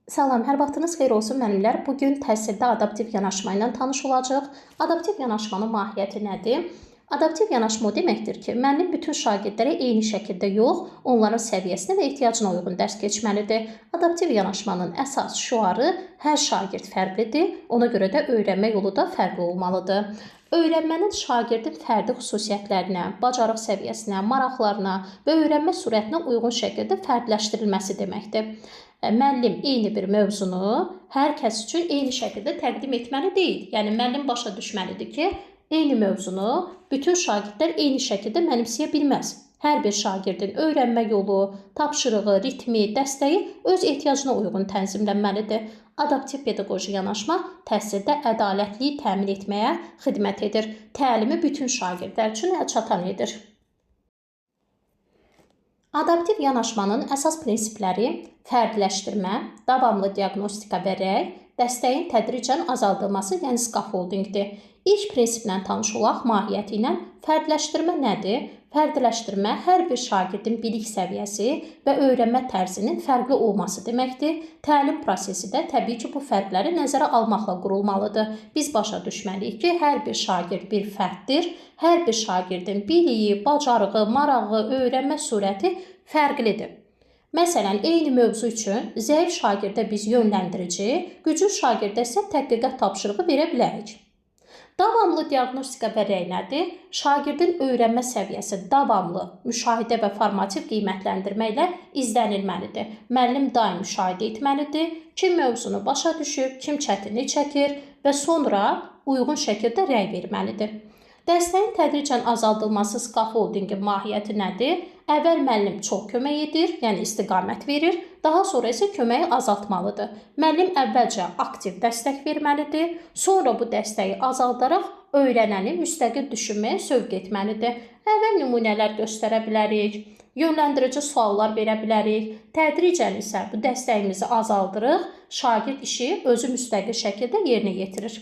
Salam, hər vaxtınız xeyir olsun müəllimlər. Bugün təhsildə adaptiv yanaşma ilə tanış olacağıq. Adaptiv yanaşmanın mahiyyəti nədir? Adaptiv yanaşma o deməkdir ki, müəllim bütün şagirdlərə eyni şəkildə yox, onların səviyyəsinə və ehtiyacına uyğun dərs keçməlidir. Adaptiv yanaşmanın əsas şüarı hər şagird fərqlidir, ona görə də öyrənmə yolu da fərqli olmalıdır. Öyrənmənin şagirdin fərdi xüsusiyyətlərinə, bacarıq səviyyəsinə, maraqlarına və öyrənmə sürətinə uyğun şəkildə fərdiləşdirilməsi deməkdir. Müəllim eyni bir mövzunu hər kəs üçün eyni şəkildə təqdim etməli deyil. Yəni, müəllim başa düşməlidir ki, eyni mövzunu bütün şagirdlər eyni şəkildə mənimsəyə bilməz. Hər bir şagirdin öyrənmə yolu, tapşırığı, ritmi, dəstəyi öz ehtiyacına uyğun tənzimlənməlidir. Adaptiv pedaqoji yanaşma təhsildə ədalətliyi təmin etməyə xidmət edir. Təlimi bütün şagirdlər üçün əlçatan edir. Adaptiv yanaşmanın əsas prinsipləri fərdiləşdirmə, davamlı diaqnostika və rəy, dəstəyin tədricən azaldılması, yəni scaffoldingdir. İlk prinsiplə tanış olaq, mahiyyəti ilə fərdiləşdirmə nədir? Fərdiləşdirmə hər bir şagirdin bilik səviyyəsi və öyrənmə tərzinin fərqli olması deməkdir. Təlim prosesi də təbii ki, bu fərqləri nəzərə almaqla qurulmalıdır. Biz başa düşməliyik ki, hər bir şagird bir fərddir. Hər bir şagirdin biliyi, bacarığı, marağı, öyrənmə sürəti fərqlidir. Məsələn, eyni mövzu üçün zəif şagirdə biz yönləndirici, güclü şagirdə isə tədqiqat tapşırığı verə bilərik. Davamlı diaqnostika və rəy nədir? Şagirdin öyrənmə səviyyəsi davamlı müşahidə və formativ qiymətləndirmə ilə izlənilməlidir. Müəllim daim müşahidə etməlidir, kim mövzunu başa düşüb, kim çətinlik çəkir və sonra uyğun şəkildə rəy verməlidir. Dəstəyin tədricən azaldılması scaffoldingin mahiyyəti nədir? Əvvəl müəllim çox kömək edir, yəni istiqamət verir, daha sonra isə köməyi azaltmalıdır. Müəllim əvvəlcə aktiv dəstək verməlidir, sonra bu dəstəyi azaldaraq öyrənəni müstəqil düşünməyə sövq etməlidir. Əvvəl nümunələr göstərə bilərik, yönləndirici suallar verə bilərik, tədricən isə bu dəstəyimizi azaldırıq, şagird işi özü müstəqil şəkildə yerinə yetirir.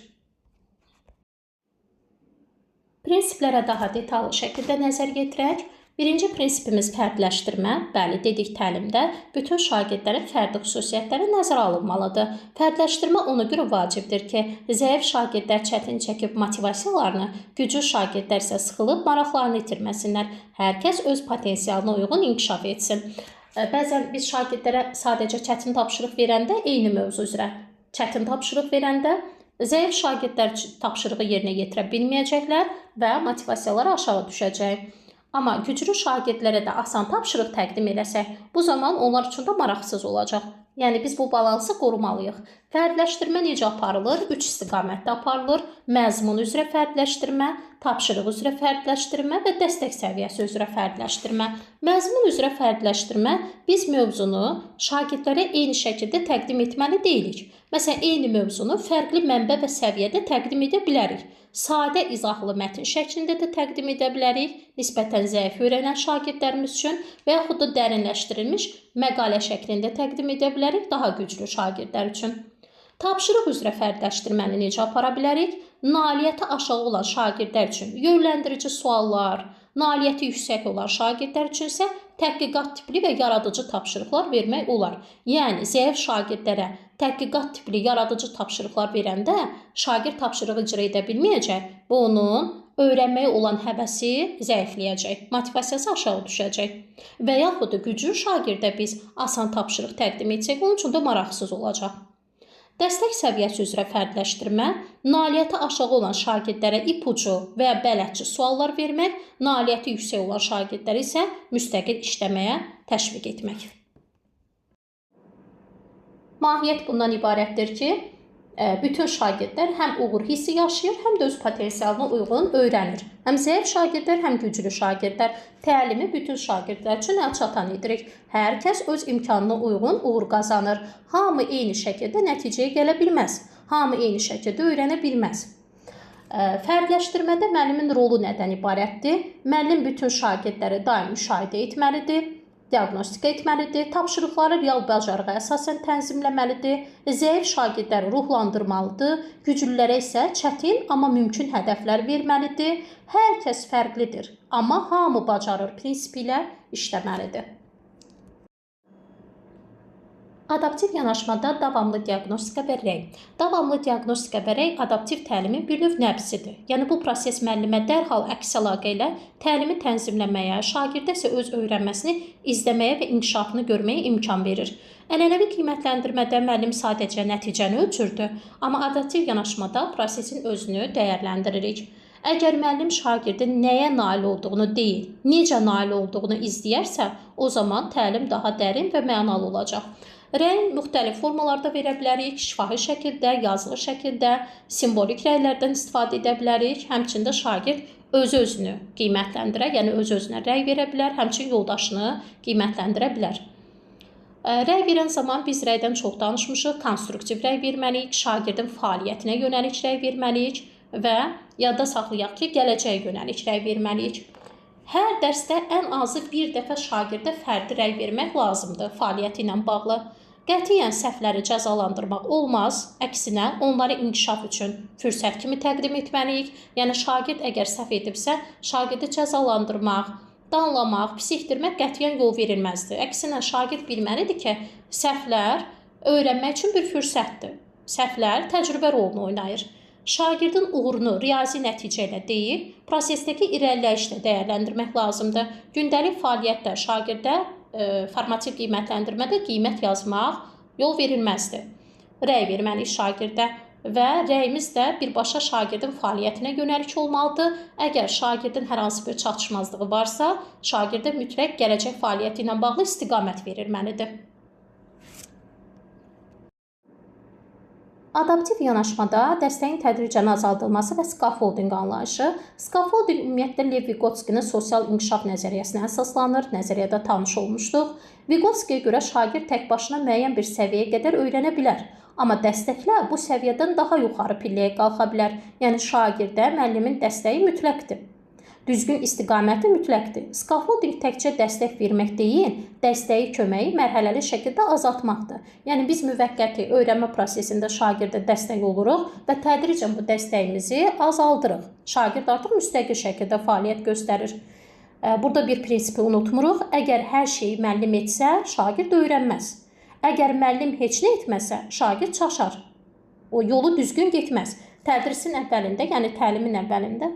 Prinsiplərə daha detallı şəkildə nəzər yetirək. Birinci prinsipimiz fərdiləşdirmə. Bəli, dedik təlimdə bütün şagirdlərin fərdi xüsusiyyətləri nəzərə alınmalıdır. Fərdiləşdirmə ona görə vacibdir ki, zəif şagirdlər çətin çəkib motivasiyalarını, güclü şagirdlər isə sıxılıb maraqlarını itirməsinlər. Hər kəs öz potensialına uyğun inkişaf etsin. Bəzən biz şagirdlərə sadəcə çətin tapşırıq verəndə, eyni mövzu üzrə çətin tapşırıq verəndə, zəif şagirdlər tapşırığı yerinə yetirə bilməyəcəklər və motivasiyaları aşağı düşəcək. Amma güclü şagirdlərə də asan tapşırıq təqdim eləsək, bu zaman onlar üçün də maraqsız olacaq. Yəni, biz bu balansı qorumalıyıq. Fərdiləşdirmə necə aparılır? 3 istiqamətdə aparılır. Məzmun üzrə fərdiləşdirmə, tapşırıq üzrə fərdiləşdirmə və dəstək səviyyəsi üzrə fərdiləşdirmə. Məzmun üzrə fərdiləşdirmə, biz mövzunu şagirdlərə eyni şəkildə təqdim etməli deyilik. Məsələn, eyni mövzunu fərqli mənbə və səviyyədə təqdim edə bilərik. Sadə izahlı mətn şəklində də təqdim edə bilərik, nisbətən zəif öyrənən şagirdlərimiz üçün və yaxud da dərinləşdirilmiş məqalə şəklində təqdim edə bilərik daha güclü şagirdlər üçün. Tapşırıq üzrə fərdiləşdirməni necə apara bilərik? Nailiyyəti aşağı olan şagirdlər üçün yönləndirici suallar, nailiyyəti yüksək olan şagirdlər üçün isə tədqiqat tipli və yaradıcı tapşırıqlar vermək olar. Yəni, zəif şagirdlərə tədqiqat tipli yaradıcı tapşırıqlar verəndə şagird tapşırığı icra edə bilməyəcək və onun öyrənməyə olan həvəsi zəifləyəcək, motivasiyası aşağı düşəcək. Və yaxud da güclü şagirdə biz asan tapşırıq təqdim etsək, onun üçün də maraqsız olacaq. Dəstək səviyyəsi üzrə fərdiləşdirmə, nailiyyəti aşağı olan şagirdlərə ipucu və ya bələdçi suallar vermək, nailiyyəti yüksək olan şagirdləri isə müstəqil işləməyə təşviq etmək. Mahiyyət bundan ibarətdir ki, bütün şagirdlər həm uğur hissi yaşayır, həm də öz potensialına uyğun öyrənir. Həm zəif şagirdlər, həm güclü şagirdlər. Təlimi bütün şagirdlər üçün əlçatan edirik. Hər kəs öz imkanına uyğun uğur qazanır. Hamı eyni şəkildə nəticəyə gələ bilməz. Hamı eyni şəkildə öyrənə bilməz. Fərdiləşdirmədə müəllimin rolu nədən ibarətdir? Müəllim bütün şagirdləri daim müşahidə etməlidir, diaqnostika etməlidir, tapşırıqları real bacarığa əsasən tənzimləməlidir, zəif şagirdləri ruhlandırmalıdır, güclülərə isə çətin, amma mümkün hədəflər verməlidir. Hər kəs fərqlidir, amma hamı bacarır prinsipi ilə işləməlidir. Adaptiv yanaşmada davamlı diaqnostika və rəy. Davamlı diaqnostika və rəy adaptiv təlimin bir növ nəbzidir. Yəni bu proses müəllimə dərhal əks əlaqə ilə təlimi tənzimləməyə, şagirdə isə öz öyrənməsini izləməyə və inkişafını görməyə imkan verir. Ənənəvi qiymətləndirmədə müəllim sadəcə nəticəni ölçürdü, amma adaptiv yanaşmada prosesin özünü dəyərləndiririk. Əgər müəllim şagirdin nəyə nail olduğunu deyil, necə nail olduğunu izləyərsə, o zaman təlim daha dərin və mənalı olacaq. Rəy müxtəlif formalarda verə bilərik, şifahi şəkildə, yazılı şəkildə, simvolik rəylərdən istifadə edə bilərik. Həmçində şagird öz-özünü qiymətləndirə, yəni öz-özünə rəy verə bilər, həmçinin yoldaşını qiymətləndirə bilər. Rəy verən zaman biz rəydən çox danışmışıq, konstruktiv rəy verməliyik, şagirdin fəaliyyətinə yönəlik rəy verməliyik və yadda saxlayaq ki, gələcəyə yönəlik rəy verməliyik. Hər dərsdə ən azı bir dəfə şagirdə fərdi rəy vermək lazımdır fəaliyyəti ilə bağlı. Qətiyyən səhvləri cəzalandırmaq olmaz, əksinə onları inkişaf üçün fürsət kimi təqdim etməliyik. Yəni şagird əgər səhv edibsə, şagirdi cəzalandırmaq, danlamaq, pisikdirmək qətiyyən yol verilməzdir. Əksinə şagird bilməlidir ki, səhvlər öyrənmək üçün bir fürsətdir. Səhvlər təcrübə rolunu oynayır. Şagirdin uğurunu riyazi nəticə ilə deyil, prosesdəki irəliləyişlə dəyərləndirmək lazımdır. Gündəlik fəaliyyətdə şagirdə formativ qiymətləndirmədə qiymət yazmaq yol verilməzdir. Rəy verməliyik şagirdə və rəyimiz də birbaşa şagirdin fəaliyyətinə yönəlik olmalıdır. Əgər şagirdin hər hansı bir çatışmazlığı varsa, şagirdə mütləq gələcək fəaliyyəti ilə bağlı istiqamət verilməlidir. Adaptiv yanaşmada dəstəyin tədricən azaldılması və skafoldinq anlayışı. Skafoldinq ümumiyyətlə Lev Vyqotskinin sosial inkişaf nəzəriyyəsinə əsaslanır. Nəzəriyyədə tanış olmuşduq. Vyqotskiyə görə şagird tək başına müəyyən bir səviyyəyə qədər öyrənə bilər. Amma dəstəklə bu səviyyədən daha yuxarı pilləyə qalxa bilər. Yəni şagirdə müəllimin dəstəyi mütləqdir. Düzgün istiqaməti mütləqdir. Skafoldinq təkcə dəstək vermək deyil, dəstəyi köməyi mərhələli şəkildə azaltmaqdır. Yəni biz müvəqqəti öyrənmə prosesində şagirdə dəstək oluruq və tədricən bu dəstəyimizi azaldırıq. Şagird artıq müstəqil şəkildə fəaliyyət göstərir. Burada bir prinsipi unutmuruq. Əgər hər şeyi müəllim etsə, şagird öyrənməz. Əgər müəllim heç nə etməsə, şagird çaşar. O yolu düzgün getməz. Tədrisin əvvəlində, yəni təlimin əvvəlində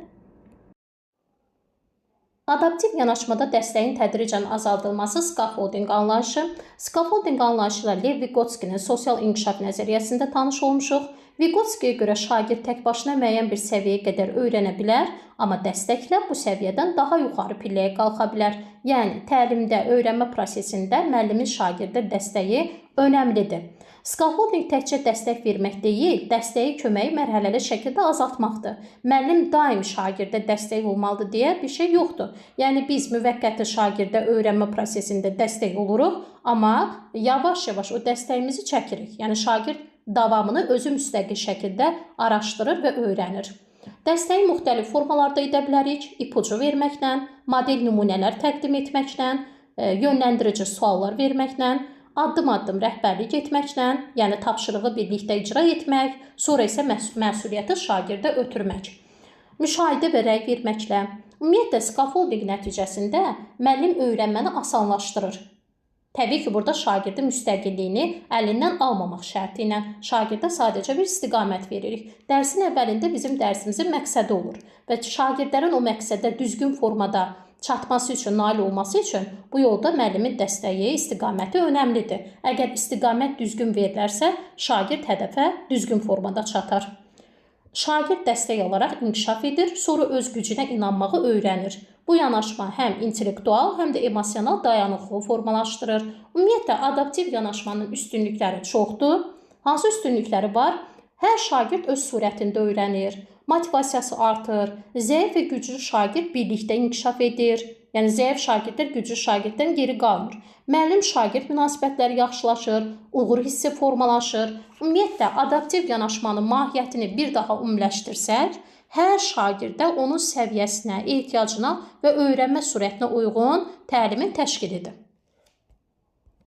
adaptiv yanaşmada dəstəyin tədricən azaldılması skafoldinq anlayışı. Skafoldinq anlayışı ilə Lev Vyqotskinin sosial inkişaf nəzəriyyəsində tanış olmuşuq. Vyqotskiyə görə şagird tək başına müəyyən bir səviyyəyə qədər öyrənə bilər, amma dəstəklə bu səviyyədən daha yuxarı pilləyə qalxa bilər. Yəni təlimdə, öyrənmə prosesində müəllimin şagirdə dəstəyi önəmlidir. Skafoldinq təkcə dəstək vermək deyil, dəstəyi köməyi mərhələli şəkildə azaltmaqdır. Müəllim daim şagirdə dəstək olmalıdır deyə bir şey yoxdur. Yəni biz müvəqqəti şagirdə öyrənmə prosesində dəstək oluruq, amma yavaş-yavaş o dəstəyimizi çəkirik. Yəni şagird davamını özü müstəqil şəkildə araşdırır və öyrənir. Dəstəyi müxtəlif formalarda edə bilərik. İpucu verməklə, model nümunələr təqdim etməklə, yönləndirici suallar verməklə, addım-addım rəhbərlik etməklə, yəni tapşırığı birlikdə icra etmək, sonra isə məsuliyyəti şagirdə ötürmək. Müşahidə və rəy verməklə. Ümumiyyətlə, skafoldinq nəticəsində müəllim öyrənməni asanlaşdırır. Təbii ki, burada şagirdin müstəqilliyini əlindən almamaq şərti ilə şagirdə sadəcə bir istiqamət veririk. Dərsin əvvəlində bizim dərsimizin məqsədi olur və şagirdlərin o məqsədə düzgün formada çatması üçün, nail olması üçün bu yolda müəllimin dəstəyi, istiqaməti önəmlidir. Əgər istiqamət düzgün verilərsə, şagird hədəfə düzgün formada çatar. Şagird dəstək alaraq inkişaf edir, sonra öz gücünə inanmağı öyrənir. Bu yanaşma həm intellektual, həm də emosional dayanıqlığı formalaşdırır. Ümumiyyətlə, adaptiv yanaşmanın üstünlükləri çoxdur. Hansı üstünlükləri var? Hər şagird öz surətində öyrənir, motivasiyası artır, zəif və güclü şagird birlikdə inkişaf edir. Yəni zəif şagirdlər güclü şagirddən geri qalmır. Müəllim-şagird münasibətləri yaxşılaşır, uğur hissi formalaşır. Ümumiyyətlə, adaptiv yanaşmanın mahiyyətini bir daha ümumiləşdirsək, hər şagirdə onun səviyyəsinə, ehtiyacına və öyrənmə sürətinə uyğun təlimin təşkil edir.